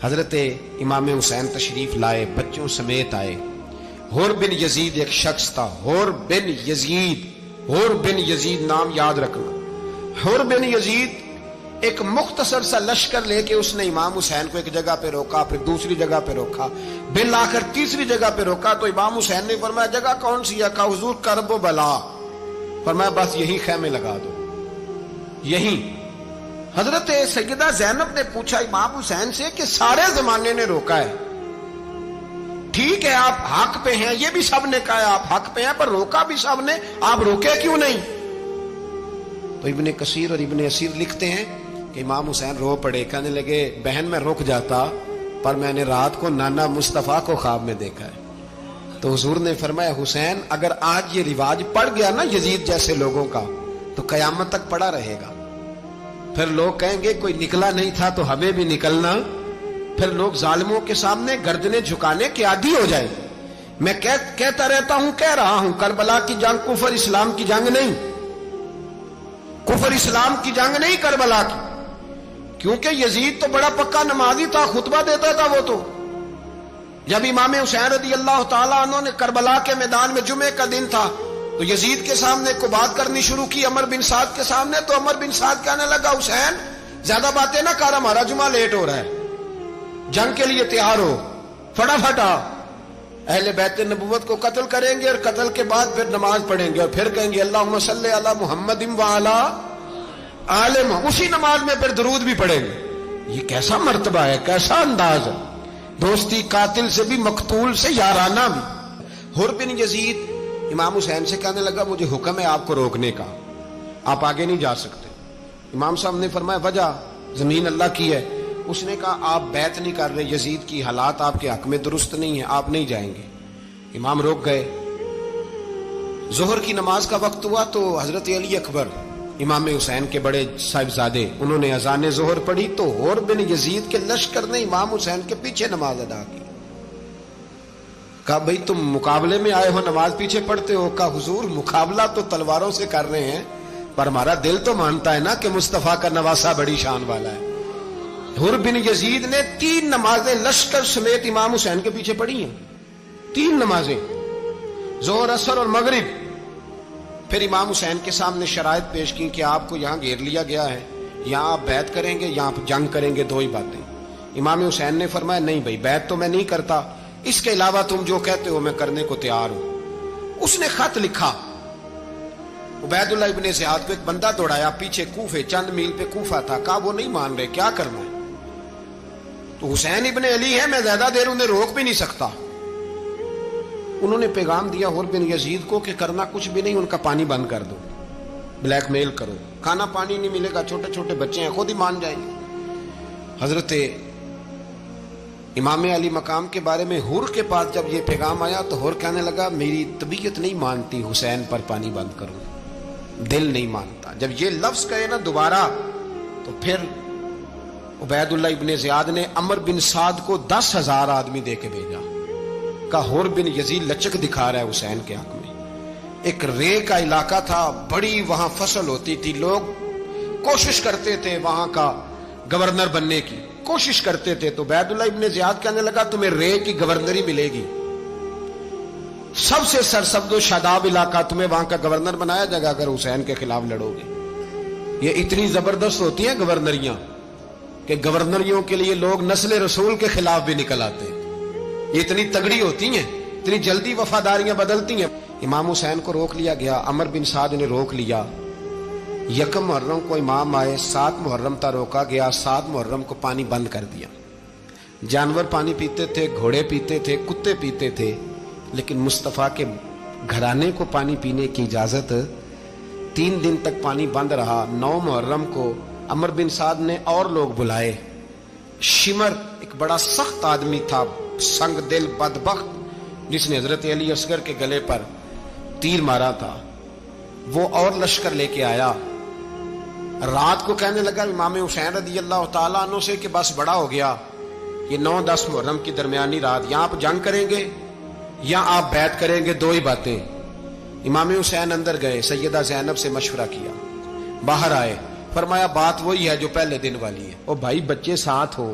حضرت امام حسین تشریف لائے، بچوں سمیت آئے۔ حور بن یزید ایک شخص تھا، حور بن یزید، حور بن یزید نام یاد رکھنا۔ حور بن یزید ایک مختصر سا لشکر لے کے اس نے امام حسین کو ایک جگہ پہ روکا، پھر دوسری جگہ پہ روکا، بالآخر تیسری جگہ پہ روکا تو امام حسین نے فرمایا جگہ کون سی ہے؟ کہا حضور کرب و بلا۔ فرمایا بس یہی خیمے لگا دو، یہی۔ حضرت سیدہ زینب نے پوچھا امام حسین سے کہ سارے زمانے نے روکا ہے، ٹھیک ہے آپ حق پہ ہیں، یہ بھی سب نے کہا ہے آپ حق پہ ہیں، پر روکا بھی سب نے، آپ روکے کیوں نہیں؟ تو ابن کثیر اور ابن اسیر لکھتے ہیں کہ امام حسین رو پڑے، کہنے لگے بہن میں رک جاتا پر میں نے رات کو نانا مصطفیٰ کو خواب میں دیکھا ہے۔ تو حضور نے فرمایا حسین اگر آج یہ رواج پڑ گیا نا یزید جیسے لوگوں کا تو قیامت تک پڑا رہے گا، پھر لوگ کہیں گے کوئی نکلا نہیں تھا تو ہمیں بھی نکلنا، پھر لوگ ظالموں کے سامنے گردنیں جھکانے کے عادی ہو جائیں۔ میں کہتا رہتا ہوں، کہہ رہا ہوں، کربلا کی جنگ کفر اسلام کی جنگ نہیں، کفر اسلام کی جنگ نہیں کربلا کی، کیونکہ یزید تو بڑا پکا نمازی تھا، خطبہ دیتا تھا وہ تو۔ جب امام حسین رضی اللہ تعالیٰ عنہ نے کربلا کے میدان میں جمعے کا دن تھا تو یزید کے سامنے کو بات کرنی شروع کی، عمر بن سعد کے سامنے، تو عمر بن سعد کہنے لگا حسین زیادہ باتیں نہ کر، ہمارا جمعہ لیٹ ہو رہا ہے، جنگ کے لیے تیار ہو، فٹافٹ آ، اہل بیت نبوت کو قتل کریں گے اور قتل کے بعد پھر نماز پڑھیں گے اور پھر کہیں گے اللہم صلی علی محمد وعلی آل محمد، اسی نماز میں پھر درود بھی پڑھیں گے۔ یہ کیسا مرتبہ ہے، کیسا انداز ہے، دوستی قاتل سے بھی مقتول سے یارانہ بھی۔ حور بن یزید امام حسین سے کہنے لگا مجھے حکم ہے آپ کو روکنے کا، آپ آگے نہیں جا سکتے۔ امام صاحب نے فرمایا وجہ؟ زمین اللہ کی ہے۔ اس نے کہا آپ بیعت نہیں کر رہے، یزید کی حالات آپ کے حق میں درست نہیں ہیں، آپ نہیں جائیں گے۔ امام روک گئے۔ ظہر کی نماز کا وقت ہوا تو حضرت علی اکبر امام حسین کے بڑے صاحبزادے انہوں نے اذان ظہر پڑھی تو حور بن یزید کے لشکر نے امام حسین کے پیچھے نماز ادا کی۔ کہا بھئی تم مقابلے میں آئے ہو، نماز پیچھے پڑھتے ہو؟ کہا حضور مقابلہ تو تلواروں سے کر رہے ہیں پر ہمارا دل تو مانتا ہے نا کہ مصطفیٰ کا نواسہ بڑی شان والا ہے۔ حور بن یزید نے 3 نمازیں لشکر سمیت امام حسین کے پیچھے پڑھی ہیں، 3 نمازیں، ظہر اثر اور مغرب۔ پھر امام حسین کے سامنے شرائط پیش کی کہ آپ کو یہاں گھیر لیا گیا ہے، یہاں آپ بیعت کریں گے، یہاں آپ جنگ کریں گے، 2 ہی باتیں۔ امام حسین نے فرمایا نہیں بھائی بیعت تو میں نہیں کرتا، اس کے علاوہ تم جو کہتے ہو میں کرنے کو تیار ہوں۔ اس نے خط لکھا، عبید اللہ ابن زیاد کو ایک بندہ دوڑایا پیچھے، کوفے چند میل پہ کوفہ تھا، کہا وہ نہیں مان رہے، کیا کرنا ہے؟ تو حسین ابن علی ہے، میں زیادہ دیر انہیں روک بھی نہیں سکتا۔ انہوں نے پیغام دیا حور بن یزید کو کہ کرنا کچھ بھی نہیں، ان کا پانی بند کر دو، بلیک میل کرو، کھانا پانی نہیں ملے گا، چھوٹے چھوٹے بچے ہیں، خود ہی مان جائیں گے۔ حضرت امام علی مقام کے بارے میں حور کے پاس جب یہ پیغام آیا تو حور کہنے لگا میری طبیعت نہیں مانتی حسین پر پانی بند کروں، دل نہیں مانتا۔ جب یہ لفظ کہے نا دوبارہ تو پھر عبید اللہ ابن زیاد نے عمر بن سعد کو 10,000 آدمی دے کے بھیجا، کہا حور بن یزید لچک دکھا رہا ہے حسین کے حق میں۔ ایک رے کا علاقہ تھا، بڑی وہاں فصل ہوتی تھی، لوگ کوشش کرتے تھے وہاں کا گورنر بننے کی، کوشش کرتے تھے۔ تو عبید اللہ ابن زیاد کہنے لگا تمہیں رے کی گورنری ملے گی، سب سے سرسبز و شاداب علاقہ، تمہیں وہاں کا گورنر بنایا جائے گا اگر حسین کے خلاف لڑو گے۔ یہ اتنی زبردست ہوتی ہیں گورنریاں کہ گورنریوں کے لیے لوگ نسل رسول کے خلاف بھی نکل آتے ہیں، یہ اتنی تگڑی ہوتی ہیں، اتنی جلدی وفاداریاں بدلتی ہیں۔ امام حسین کو روک لیا گیا، عمر بن سعد نے روک لیا۔ 1 محرم کو امام آئے، 7 محرم تا روکا گیا، 7 محرم کو پانی بند کر دیا۔ جانور پانی پیتے تھے، گھوڑے پیتے تھے، کتے پیتے تھے، لیکن مصطفیٰ کے گھرانے کو پانی پینے کی اجازت، 3 دن تک پانی بند رہا۔ 9 محرم کو عمر بن سعد نے اور لوگ بلائے۔ شمر ایک بڑا سخت آدمی تھا، سنگ دل بدبخت، جس نے حضرت علی اصغر کے گلے پر تیر مارا تھا، وہ اور لشکر لے کے آیا۔ رات کو کہنے لگا امام حسین رضی اللہ تعالیٰ عنہ سے کہ بس بڑا ہو گیا، یہ 9-10 محرم کی درمیانی رات، یا آپ جنگ کریں گے یا آپ بیعت کریں گے، 2 ہی باتیں۔ امام حسین اندر گئے، سیدہ زینب سے مشورہ کیا، باہر آئے، فرمایا بات وہی ہے جو پہلے دن والی ہے۔ او بھائی بچے ساتھ ہو،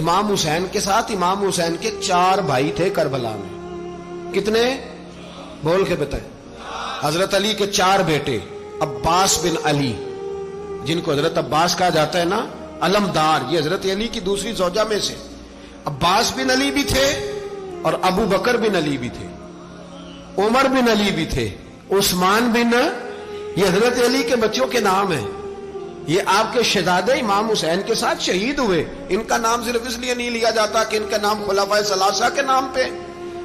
امام حسین کے ساتھ امام حسین کے 4 بھائی تھے کربلا میں. کتنے؟ بول کے بتائیں. حضرت علی کے 4 بیٹے، عباس بن علی جن کو حضرت عباس کہا جاتا ہے نا، علمدار، یہ حضرت علی کی دوسری زوجہ میں سے. عباس بن علی بھی تھے اور ابو بکر بن علی بھی تھے، عمر بن علی بھی تھے، عثمان بن، یہ حضرت علی کے بچوں کے نام ہیں. یہ آپ کے شہزادے امام حسین کے ساتھ شہید ہوئے. ان کا نام صرف اس لیے نہیں لیا جاتا کہ ان کا نام خلفائے ثلاثہ کے نام پہ،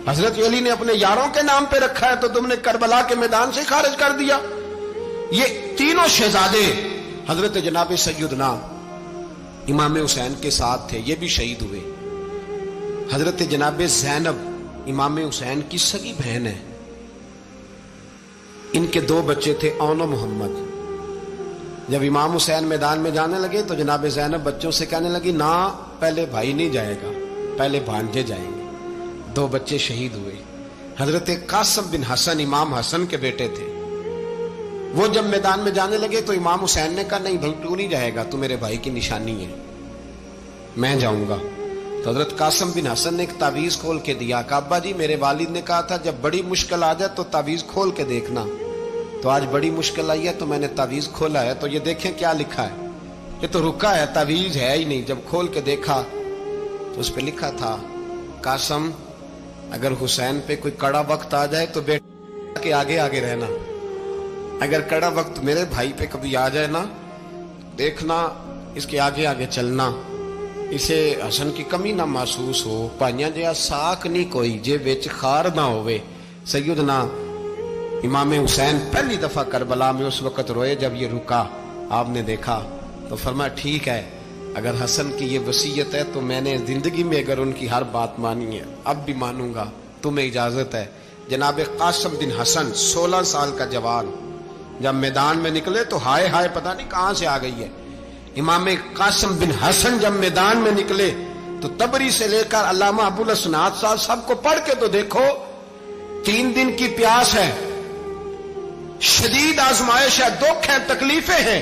حضرت علی نے اپنے یاروں کے نام پہ رکھا ہے تو تم نے کربلا کے میدان سے خارج کر دیا. یہ تینوں شہزادے حضرت جناب سیدنا امام حسین کے ساتھ تھے، یہ بھی شہید ہوئے. حضرت جناب زینب امام حسین کی سگی بہن ہے. ان کے 2 بچے تھے، اون و محمد. جب امام حسین میدان میں جانے لگے تو جناب زینب بچوں سے کہنے لگی، نہ پہلے بھائی نہیں جائے گا، پہلے بھانجے جائیں گے. 2 بچے شہید ہوئے. حضرت قاسم بن حسن امام حسن کے بیٹے تھے. وہ جب میدان میں جانے لگے تو امام حسین نے کہا، نہیں بھائی تو نہیں جائے گا، تو میرے بھائی کی نشانی ہے، میں جاؤں گا. تو حضرت قاسم بن حسن نے ایک تعویذ کھول کے دیا کہ ابا جی میرے والد نے کہا تھا جب بڑی مشکل آ جائے تو تعویذ کھول کے دیکھنا. تو آج بڑی مشکل آئی ہے تو میں نے تعویذ کھولا ہے، تو یہ دیکھیں کیا لکھا ہے. یہ تو رکا ہے، تعویذ ہے ہی نہیں. جب کھول کے دیکھا تو اس پہ لکھا تھا، قاسم اگر حسین پہ کوئی کڑا وقت آ جائے تو بیٹے کے آگے آگے رہنا، اگر کڑا وقت میرے بھائی پہ کبھی آ جائے نا، دیکھنا اس کے آگے آگے چلنا، اسے حسن کی کمی نہ محسوس ہو. پائیاں جہاں ساک نہیں کوئی جے وچ خار نہ ہوئے. سیدنا امام حسین پہلی دفعہ کربلا میں اس وقت روئے جب یہ رکا. آپ نے دیکھا تو فرمایا ٹھیک ہے، اگر حسن کی یہ وصیت ہے تو میں نے زندگی میں اگر ان کی ہر بات مانی ہے اب بھی مانوں گا، تمہیں اجازت ہے. جناب قاسم بن حسن 16 سال کا جوان جب میدان میں نکلے تو ہائے ہائے پتہ نہیں کہاں سے آ گئی ہے. امام قاسم بن حسن جب میدان میں نکلے تو تبری سے لے کر علامہ ابو الاسناد صاحب سب کو پڑھ کے تو دیکھو. 3 دن کی پیاس ہے، شدید آزمائش ہے، دکھ ہے، تکلیفیں ہیں،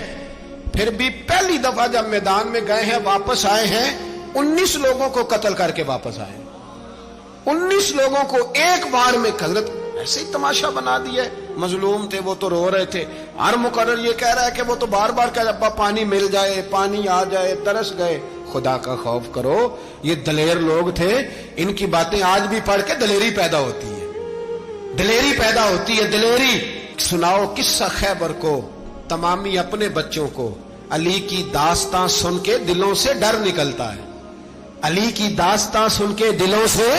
پھر بھی پہلی دفعہ جب میدان میں گئے ہیں واپس آئے ہیں 19 لوگوں کو قتل کر کے واپس آئے. 19 لوگوں کو ایک بار میں حضرت ایسے ہی تماشا بنا دیا. مظلوم تھے وہ تو رو رہے تھے. ہر مقرر یہ کہہ رہا ہے کہ وہ تو بار بار کہہ ابا پانی مل جائے، پانی آ جائے، ترس گئے. خدا کا خوف کرو، یہ دلیر لوگ تھے. ان کی باتیں آج بھی پڑھ کے دلیری پیدا ہوتی ہے، دلیری پیدا ہوتی ہے، دلیری. سناؤ قصہ خیبر کو تمامی اپنے بچوں کو. علی کی داستان سن کے دلوں سے ڈر نکلتا ہے. علی کی داستان سن کے دلوں سے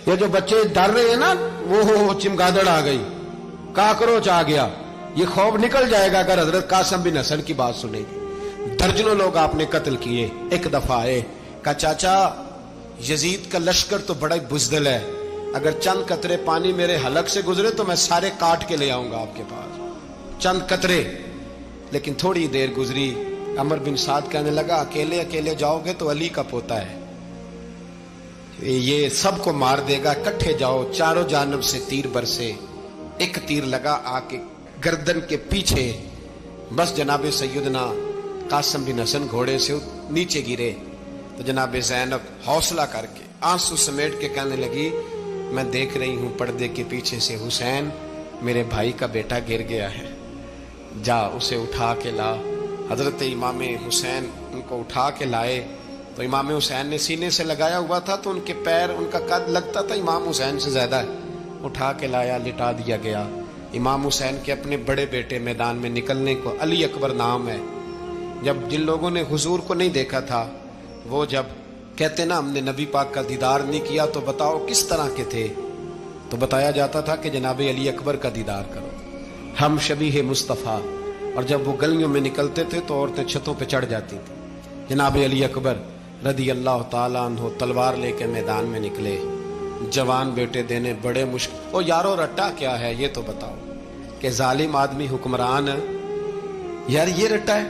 یہ جو بچے ڈر رہے ہیں نا، وہ چمگادڑ آ گئی، کاکروچ آ گیا، یہ خوف نکل جائے گا اگر حضرت قاسم بن حسن کی بات سنے گی. درجنوں لوگ آپ نے قتل کیے. ایک دفعہ آئے کہا چاچا یزید کا لشکر تو بڑا بزدل ہے، اگر چند قطرے پانی میرے حلق سے گزرے تو میں سارے کاٹ کے لے آؤں گا آپ کے پاس، چند قطرے. لیکن تھوڑی دیر گزری، عمر بن سعد کہنے لگا اکیلے اکیلے جاؤ گے تو علی کا پوتا ہے، یہ سب کو مار دے گا، کٹھے جاؤ. چاروں جانب سے تیر برسے. ایک تیر لگا آ کے گردن کے پیچھے، بس جناب سیدنا قاسم بن حسن گھوڑے سے نیچے گرے. تو جناب زینب حوصلہ کر کے آنسو سمیٹ کے کہنے لگی میں دیکھ رہی ہوں پردے کے پیچھے سے حسین میرے بھائی کا بیٹا گر گیا ہے، جا اسے اٹھا کے لا. حضرت امام حسین ان کو اٹھا کے لائے تو امام حسین نے سینے سے لگایا ہوا تھا تو ان کے پیر، ان کا قد لگتا تھا امام حسین سے زیادہ ہے. اٹھا کے لایا، لٹا دیا گیا. امام حسین کے اپنے بڑے بیٹے میدان میں نکلنے کو، علی اکبر نام ہے. جب جن لوگوں نے حضور کو نہیں دیکھا تھا وہ جب کہتے نا ہم نے نبی پاک کا دیدار نہیں کیا تو بتاؤ کس طرح کے تھے، تو بتایا جاتا تھا کہ جناب علی اکبر کا دیدار کرو، ہم شبیہ مصطفیٰ. اور جب وہ گلیوں میں نکلتے تھے تو عورتیں چھتوں پہ چڑھ جاتی تھیں. جناب علی اکبر رضی اللہ تعالیٰ عنہ تلوار لے کے میدان میں نکلے، جوان بیٹے دینے بڑے مشکل. او یارو رٹا کیا ہے یہ تو بتاؤ کہ ظالم آدمی حکمران ہے یار، یہ رٹا ہے،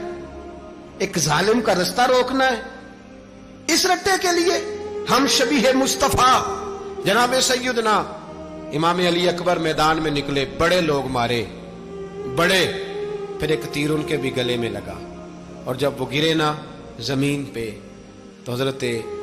ایک ظالم کا رستہ روکنا ہے. اس رٹے کے لیے ہم شبیہ مصطفیٰ جناب سیدنا امام علی اکبر میدان میں نکلے، بڑے لوگ مارے، بڑے. پھر ایک تیر ان کے بھی گلے میں لگا اور جب وہ گرے نا زمین پہ تو حضرت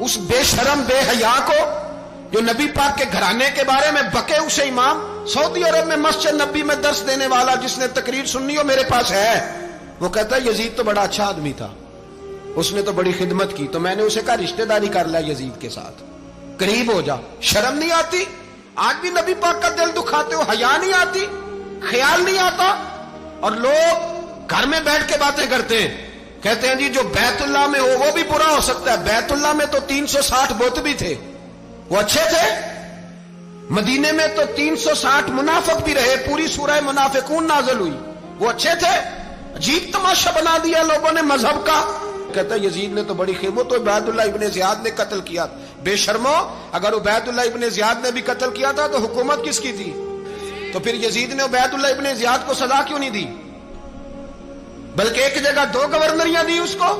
اس بے شرم بے حیا کو جو نبی پاک کے گھرانے کے بارے میں بکے، اسے امام سعودی عرب میں مسجد نبی میں درس دینے والا جس نے تقریر سننی ہو میرے پاس ہے، وہ کہتا ہے یزید تو بڑا اچھا آدمی تھا، اس نے تو بڑی خدمت کی، تو میں نے اسے کہا رشتہ داری کر لیا یزید کے ساتھ، قریب ہو جا۔ شرم نہیں آتی؟ آج بھی نبی پاک کا دل دکھاتے ہو، حیا نہیں آتی، خیال نہیں آتا؟ اور لوگ گھر میں بیٹھ کے باتیں کرتے ہیں، کہتے ہیں جی جو بیت اللہ میں ہو وہ بھی برا ہو سکتا ہے۔ بیت اللہ میں تو 360 بت بھی تھے، وہ اچھے تھے۔ مدینے میں تو 360 منافق بھی رہے، پوری سورہ منافقون نازل ہوئی، وہ اچھے تھے۔ عجیب تماشا بنا دیا لوگوں نے مذہب کا۔ کہتا ہے یزید نے تو بڑی خدمت، تو عبید اللہ ابن زیاد نے قتل کیا۔ بے شرمو، اگر عبید اللہ ابن زیاد نے بھی قتل کیا تھا تو حکومت کس کی تھی؟ تو پھر یزید نے عبید اللہ ابن زیاد کو سزا کیوں نہیں دی؟ بلکہ ایک جگہ 2 گورنریاں دی اس کو،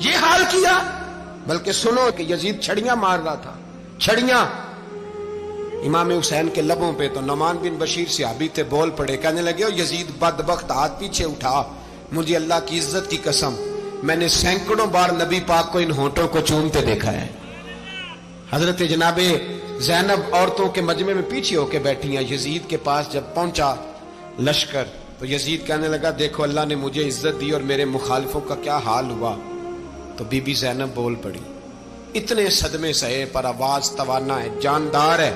یہ حال کیا۔ بلکہ سنو کہ یزید چھڑیاں مار رہا تھا، چھڑیاں۔ امام حسین کے لبوں پہ تو نعمان بن بشیر صحابی تھے، بول پڑے، کہنے لگے یزید بدبخت، ہاتھ پیچھے اٹھا، مجھے اللہ کی عزت کی قسم میں نے سینکڑوں بار نبی پاک کو ان ہونٹوں کو چومتے دیکھا ہے۔ حضرت جناب زینب عورتوں کے مجمع میں پیچھے ہو کے بیٹھی ہیں، یزید کے پاس جب پہنچا لشکر تو یزید کہنے لگا دیکھو اللہ نے مجھے عزت دی اور میرے مخالفوں کا کیا حال ہوا۔ تو بی بی زینب بول پڑی، اتنے صدمے سہے پر آواز توانا ہے، جاندار ہے،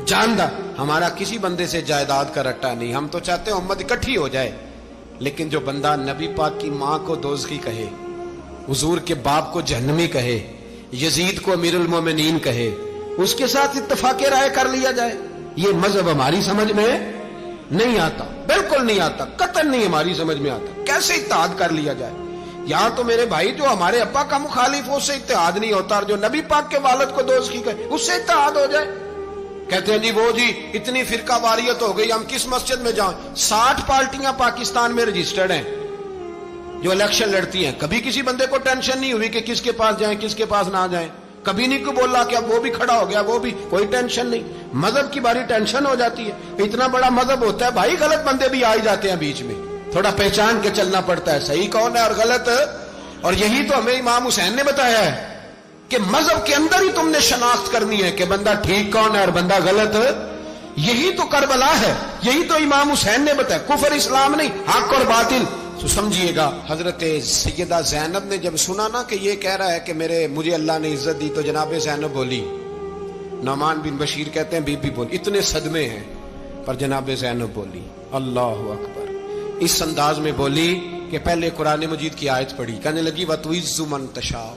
جاندار۔ ہمارا کسی بندے سے جائیداد کا رٹا نہیں، ہم تو چاہتے ہیں امت اکٹھی ہو جائے، لیکن جو بندہ نبی پاک کی ماں کو دوزخی کہے، حضور کے باپ کو جہنمی کہے، یزید کو امیر المومنین کہے، اس کے ساتھ اتفاق رائے کر لیا جائے، یہ مذہب ہماری سمجھ میں نہیں آتا، بالکل نہیں آتا، قطعاً نہیں ہماری سمجھ میں آتا۔ کیسے اتحاد کر لیا جائے؟ یہاں تو میرے بھائی جو ہمارے ابا کا مخالف ہو اس سے اتحاد نہیں ہوتا، اور جو نبی پاک کے والد کو دوزخی کہے اس سے اتحاد ہو جائے۔ کہتے ہیں جی وہ جی اتنی فرقہ واریت ہو گئی، ہم کس مسجد میں جائیں؟ 60 پارٹیاں پاکستان میں رجسٹرڈ ہیں جو الیکشن لڑتی ہیں، کبھی کسی بندے کو ٹینشن نہیں ہوئی کہ کس کے پاس جائیں کس کے پاس نہ جائیں، کبھی نہیں کوئی بولا کہ اب وہ بھی کھڑا ہو گیا، وہ بھی، کوئی ٹینشن نہیں۔ مذہب کی باری ٹینشن ہو جاتی ہے، اتنا بڑا مذہب ہوتا ہے بھائی، غلط بندے بھی آ جاتے ہیں بیچ میں، تھوڑا پہچان کے چلنا پڑتا ہے صحیح کون ہے اور غلط۔ اور یہی تو ہمیں امام حسین نے بتایا ہے کہ مذہب کے اندر ہی تم نے شناخت کرنی ہے کہ بندہ ٹھیک کون ہے اور بندہ غلط۔ یہی تو کربلا ہے، یہی تو امام حسین نے بتایا، کفر اسلام نہیں، حق اور باطل۔ تو سمجھیے گا حضرت سیدہ زینب نے جب سنا نا کہ یہ کہہ رہا ہے کہ مجھے اللہ نے عزت دی، تو جناب زینب بولی، نعمان بن بشیر کہتے ہیں بی بی بولی، اتنے صدمے ہیں پر جناب زینب بولی اللہ اکبر، اس انداز میں بولی کہ پہلے قرآن مجید کی آیت پڑھی، کہنے لگی وَتُعِزُّ مَن تَشَاءُ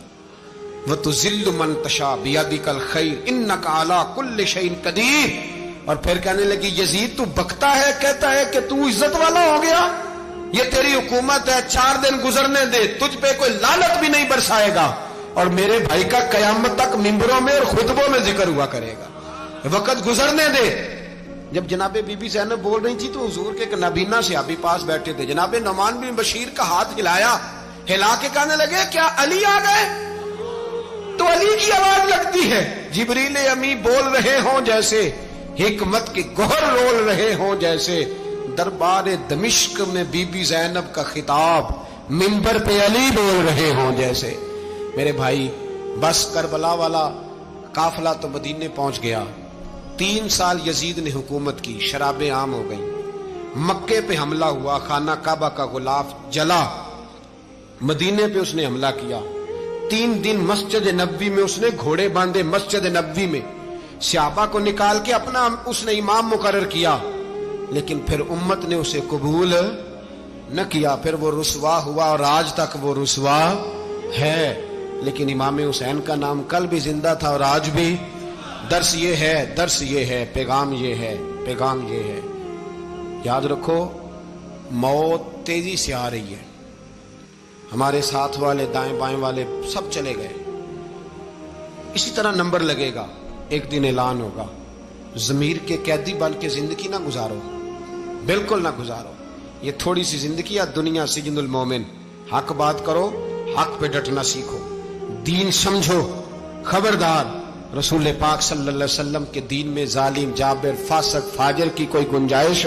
وَتُذِلُّ مَن تَشَاءُ بِيَدِكَ الْخَيْرُ إِنَّكَ عَلَىٰ كُلِّ شَيْءٍ قَدِيرٌ۔ اور پھر کہنے لگی یزید تو بکتا ہے، کہتا ہے کہ تو عزت والا ہو گیا، یہ تیری حکومت ہے، 4 دن گزرنے دے، تجھ پہ کوئی لعنت بھی نہیں برسائے گا، اور میرے بھائی کا قیامت تک ممبروں میں اور خطبوں میں ذکر ہوا کرے گا، وقت گزرنے دے۔ جب جناب بی بی زینب بول رہی تھی تو حضور کے ایک نابینا صحابی پاس بیٹھے تھے، جناب نعمان بن بشیر کا ہاتھ ہلایا، ہلا کے کہنے لگے کیا علی آ گئے؟ تو علی کی آواز لگتی ہے، جبریل امی بول رہے ہوں جیسے، حکمت کے گوہر رول رہے ہوں جیسے، دربار دمشق میں بی بی زینب کا خطاب، منبر پہ علی بول رہے ہوں جیسے۔ میرے بھائی بس کربلا والا قافلہ تو مدینے پہنچ گیا، 3 سال یزید نے حکومت کی، شرابیں عام ہو گئیں، مکے پہ حملہ ہوا، خانہ کعبہ کا غلاف جلا، مدینے پہ اس نے حملہ کیا، 3 دن مسجد نبوی میں اس نے گھوڑے باندھے، مسجد نبوی میں صحابہ کو نکال کے اپنا اس نے امام مقرر کیا، لیکن پھر امت نے اسے قبول نہ کیا، پھر وہ رسوا ہوا اور آج تک وہ رسوا ہے۔ لیکن امام حسین کا نام کل بھی زندہ تھا اور آج بھی۔ درس یہ ہے، پیغام یہ ہے، پیغام یہ ہے، یاد رکھو موت تیزی سے آ رہی ہے، ہمارے ساتھ والے دائیں بائیں والے سب چلے گئے، اسی طرح نمبر لگے گا، ایک دن اعلان ہوگا۔ ضمیر کے قیدی بن کے زندگی نہ گزارو، بالکل نہ گزارو، یہ تھوڑی سی زندگی ہے، دنیا سجن المومن۔ حق بات کرو، حق پہ ڈٹنا سیکھو، دین سمجھو، خبردار رسول پاک صلی اللہ علیہ وسلم کے دین میں ظالم، جابر، فاسق، فاجر کی کوئی گنجائش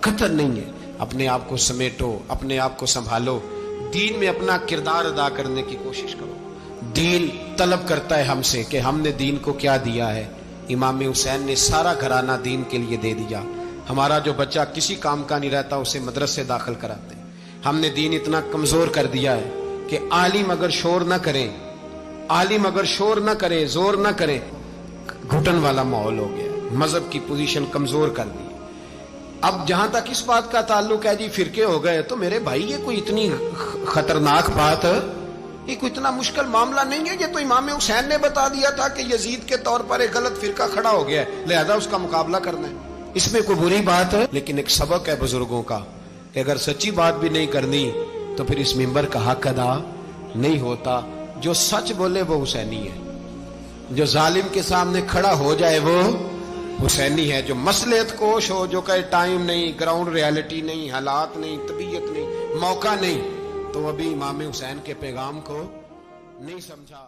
قطع نہیں ہے۔ اپنے آپ کو سمیٹو، اپنے آپ کو سنبھالو، دین میں اپنا کردار ادا کرنے کی کوشش کرو، دین طلب کرتا ہے ہم سے کہ ہم نے دین کو کیا دیا ہے. امام حسین نے سارا گھرانہ دین کے لیے دے دیا. ہمارا جو بچہ کسی کام کا نہیں رہتا اسے مدرسے داخل کراتے ہیں. ہم نے دین اتنا کمزور کر دیا ہے کہ عالم اگر شور نہ کریں، عالم اگر شور نہ کرے، زور نہ کرے، گھٹن والا ماحول ہو گیا. مذہب کی پوزیشن کمزور کر دی. اب جہاں تک اس بات کا تعلق ہے جی فرقے ہو گئے، تو میرے بھائی یہ کوئی اتنی خطرناک بات ہے، یہ کوئی اتنا مشکل معاملہ نہیں ہے. یہ تو امام حسین نے بتا دیا تھا کہ یزید کے طور پر ایک غلط فرقہ کھڑا ہو گیا ہے، لہذا اس کا مقابلہ کرنا ہے. اس میں کوئی بری بات ہے؟ لیکن ایک سبق ہے بزرگوں کا کہ اگر سچی بات بھی نہیں کرنی تو پھر اس منبر کا حق ادا نہیں ہوتا. جو سچ بولے وہ حسینی ہے، جو ظالم کے سامنے کھڑا ہو جائے وہ حسینی ہے. جو مصلحت کوش ہو، جو کہے ٹائم نہیں، گراؤنڈ ریالٹی نہیں، حالات نہیں، طبیعت نہیں، موقع نہیں، تو ابھی امام حسین کے پیغام کو نہیں سمجھا.